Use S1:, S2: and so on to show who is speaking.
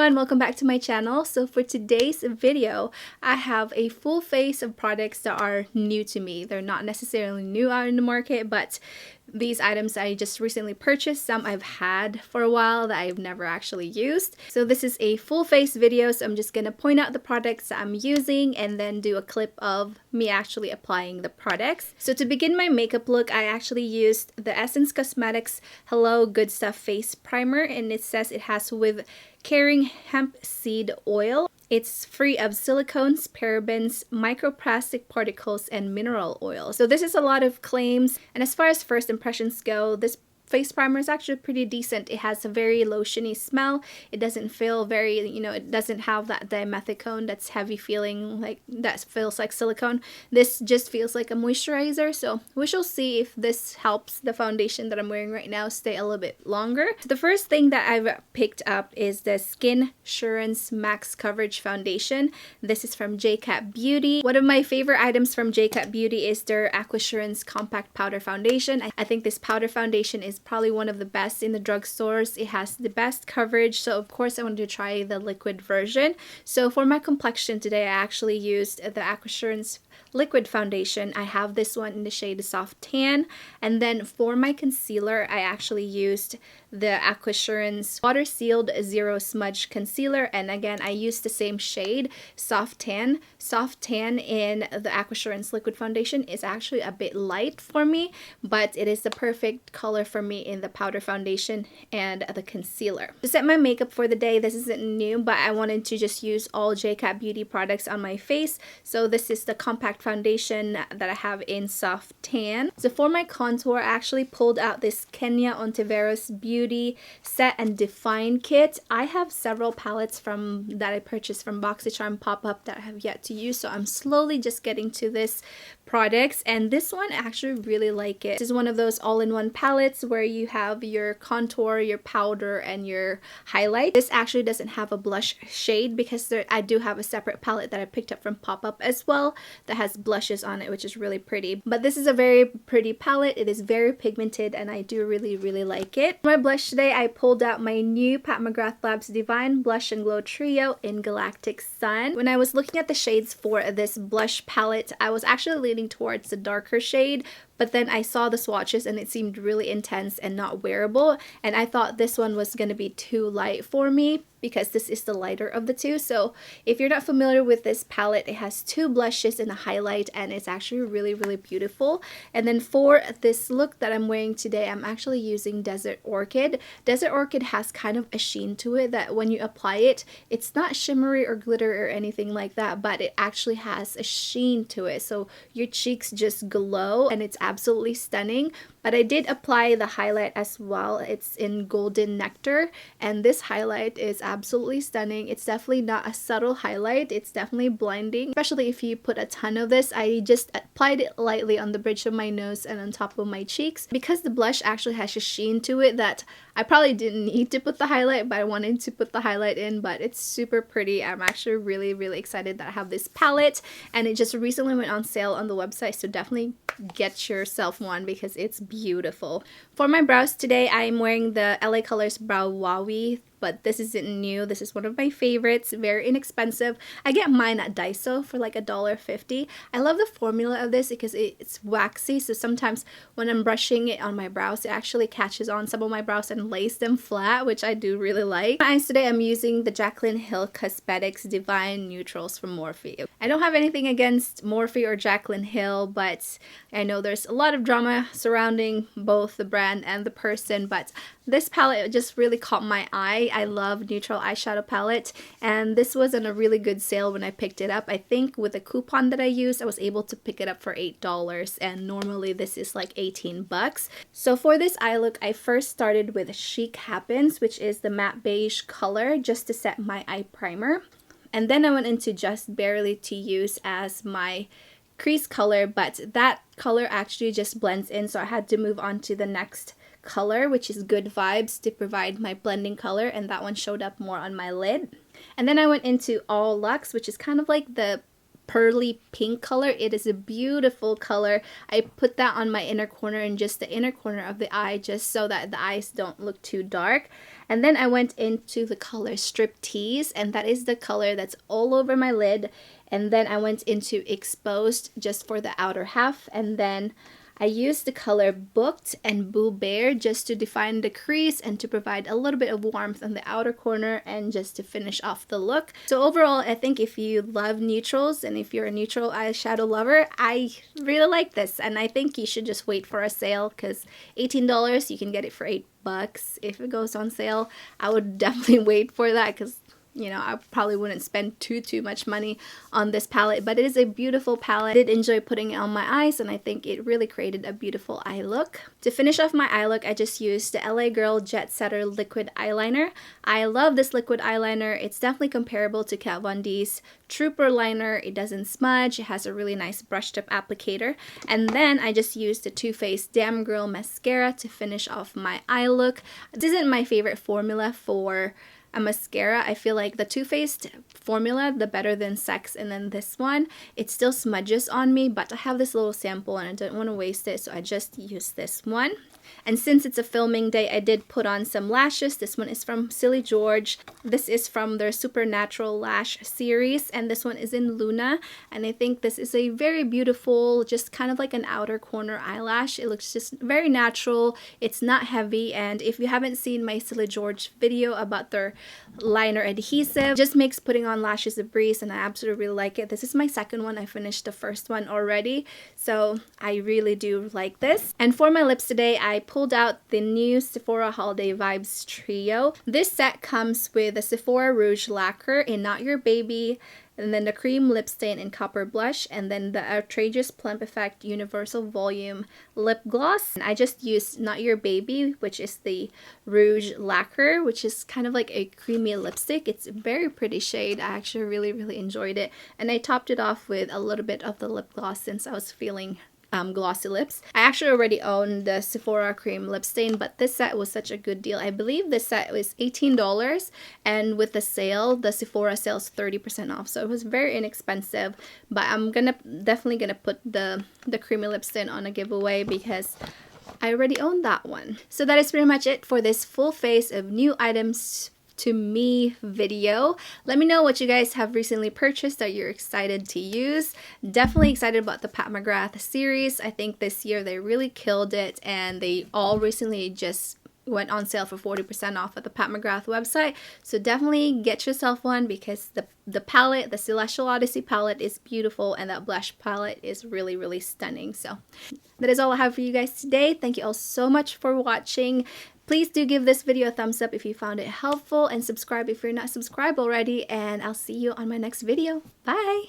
S1: everyone, welcome back to my channel. So for today's video, I have a full face of products that are new to me. They're not necessarily new out in the market, but these items I just recently purchased. Some I've had for a while that I've never actually used. So this is a full face video, so I'm just gonna point out the products that I'm using and then do a clip of me actually applying the products. So to begin my makeup look, I actually used the Essence Cosmetics Hello Good Stuff Face Primer, and it says it has with Caring Hemp Seed Oil. It's free of silicones, parabens, microplastic particles, and mineral oil. So this is a lot of claims, and as far as first impressions go, this face primer is actually pretty decent. It has a very lotiony smell. It doesn't feel very, it doesn't have that dimethicone that's heavy feeling, like that feels like silicone. This just feels like a moisturizer, so we shall see if this helps the foundation that I'm wearing right now stay a little bit longer. So the first thing that I've picked up is the SkinSurance Max Coverage Foundation. This is from Jcat Beauty. One of my favorite items from Jcat Beauty is their Aquasurance Compact Powder Foundation. I think this powder foundation is probably one of the best in the drugstores. It has the best coverage, so of course I wanted to try the liquid version. So for my complexion today, I actually used the Aquasurance liquid foundation. I have this one in the shade Soft Tan, and then for my concealer, I actually used the Aquasurance Water Sealed Zero Smudge Concealer, and again I used the same shade, Soft Tan. Soft Tan in the Aquasurance liquid foundation is actually a bit light for me, but it is the perfect color for me in the powder foundation and the concealer. To set my makeup for the day, this isn't new, but I wanted to just use all Jcat Beauty products on my face, so this is the compact foundation that I have in Soft Tan. So for my contour, I actually pulled out this Kenia Ontiveros Beauty Set and Define Kit. I have several palettes that I purchased from BoxyCharm pop-up that I have yet to use, so I'm slowly just getting to this products, and this one I actually really like it. This is one of those all-in-one palettes where you have your contour, your powder, and your highlight. This actually doesn't have a blush shade because I do have a separate palette that I picked up from pop-up as well that has blushes on it, which is really pretty. But this is a very pretty palette. It is very pigmented and I do really like it. For my blush today, I pulled out my new Mcgrath Labs Divine Blush and Glow Trio in Galactic Sun. When I was looking at the shades for this blush palette, I was actually leaning towards the darker shade, but then I saw the swatches and it seemed really intense and not wearable, and I thought this one was going to be too light for me because this is the lighter of the two. So if you're not familiar with this palette, it has two blushes and a highlight, and it's actually really beautiful. And then for this look that I'm wearing today, I'm actually using Desert Orchid. Desert Orchid has kind of a sheen to it that when you apply it, it's not shimmery or glitter or anything like that, but it actually has a sheen to it, so your cheeks just glow and it's absolutely stunning. But I did apply the highlight as well. It's in Golden Nectar, and this highlight is absolutely stunning. It's definitely not a subtle highlight. It's definitely blinding, especially if you put a ton of this. I just applied it lightly on the bridge of my nose and on top of my cheeks because the blush actually has a sheen to it that I probably didn't need to put the highlight, but I wanted to put the highlight in. But it's super pretty. I'm actually really excited that I have this palette, and it just recently went on sale on the website, so definitely get yourself one because it's beautiful. For my brows today, I'm wearing the LA Colors Brow Wowie, but this isn't new. This is one of my favorites, very inexpensive. I get mine at Daiso for like $1.50. I love the formula of this because it's waxy, so sometimes when I'm brushing it on my brows, it actually catches on some of my brows and lays them flat, which I do really like. For my eyes today, I'm using the Jaclyn Hill Cosmetics Divine Neutrals from Morphe. I don't have anything against Morphe or Jaclyn Hill, but I know there's a lot of drama surrounding both the brand and the person, but this palette just really caught my eye. I love neutral eyeshadow palette, and this was on a really good sale when I picked it up. I think with a coupon that I used, I was able to pick it up for $8, and normally this is like 18 bucks. So for this eye look, I first started with Chic Happens, which is the matte beige color, just to set my eye primer. And then I went into Just Barely to use as my crease color, but that color actually just blends in, so I had to move on to the next color, which is Good Vibes, to provide my blending color, and that one showed up more on my lid. And then I went into All Luxe, which is kind of like the pearly pink color. It is a beautiful color. I put that on my inner corner and just the inner corner of the eye, just so that the eyes don't look too dark. And then I went into the color Striptease, and that is the color that's all over my lid. And then I went into Exposed just for the outer half, and then I used the color Booked and Boo Bear just to define the crease and to provide a little bit of warmth on the outer corner and just to finish off the look. So overall, I think if you love neutrals and if you're a neutral eyeshadow lover, I really like this, and I think you should just wait for a sale, because $18, you can get it for $8 if it goes on sale. I would definitely wait for that, because you know, I probably wouldn't spend too much money on this palette, but it is a beautiful palette. I did enjoy putting it on my eyes, and I think it really created a beautiful eye look. To finish off my eye look, I just used the LA Girl Jet Setter liquid eyeliner. I love this liquid eyeliner. It's definitely comparable to Kat Von D's Trooper liner. It doesn't smudge. It has a really nice brush tip applicator. And then I just used the Too Faced Damn Girl mascara to finish off my eye look. This isn't my favorite formula for a mascara. I feel like the Too Faced formula, the Better Than Sex, and then this one, it still smudges on me, but I have this little sample and I don't want to waste it, so I just used this one. And since it's a filming day, I did put on some lashes. This one is from Silly George. This is from their Supernatural Lash series, and this one is in Luna. And I think this is a very beautiful, just kind of like an outer corner eyelash. It looks just very natural. It's not heavy, and if you haven't seen my Silly George video about their liner adhesive, it just makes putting on lashes a breeze, and I absolutely really like it. This is my second one. I finished the first one already, so I really do like this. And for my lips today, I pulled out the new Sephora Holiday Vibes Trio. This set comes with the Sephora Rouge Lacquer in Not Your Baby, and then the cream lip stain in Copper Blush, and then the Outrageous Plump Effect Universal Volume Lip Gloss. And I just used Not Your Baby, which is the Rouge Lacquer, which is kind of like a creamy lipstick. It's a very pretty shade. I actually really enjoyed it. And I topped it off with a little bit of the lip gloss since I was feeling glossy lips. I actually already own the Sephora cream lip stain, but this set was such a good deal. I believe this set was $18, and with the sale, the Sephora sale is 30% off, so it was very inexpensive. But I'm definitely gonna put the creamy lip stain on a giveaway because I already own that one. So that is pretty much it for this full face of new items to me video. Let me know what you guys have recently purchased that you're excited to use. Definitely excited about the Pat McGrath series. I think this year they really killed it, and they all recently just went on sale for 40% off at the Pat McGrath website. So definitely get yourself one, because the palette, the Celestial Odyssey palette, is beautiful, and that blush palette is really stunning. So that is all I have for you guys today. Thank you all so much for watching. Please do give this video a thumbs up if you found it helpful, and subscribe if you're not subscribed already, and I'll see you on my next video. Bye!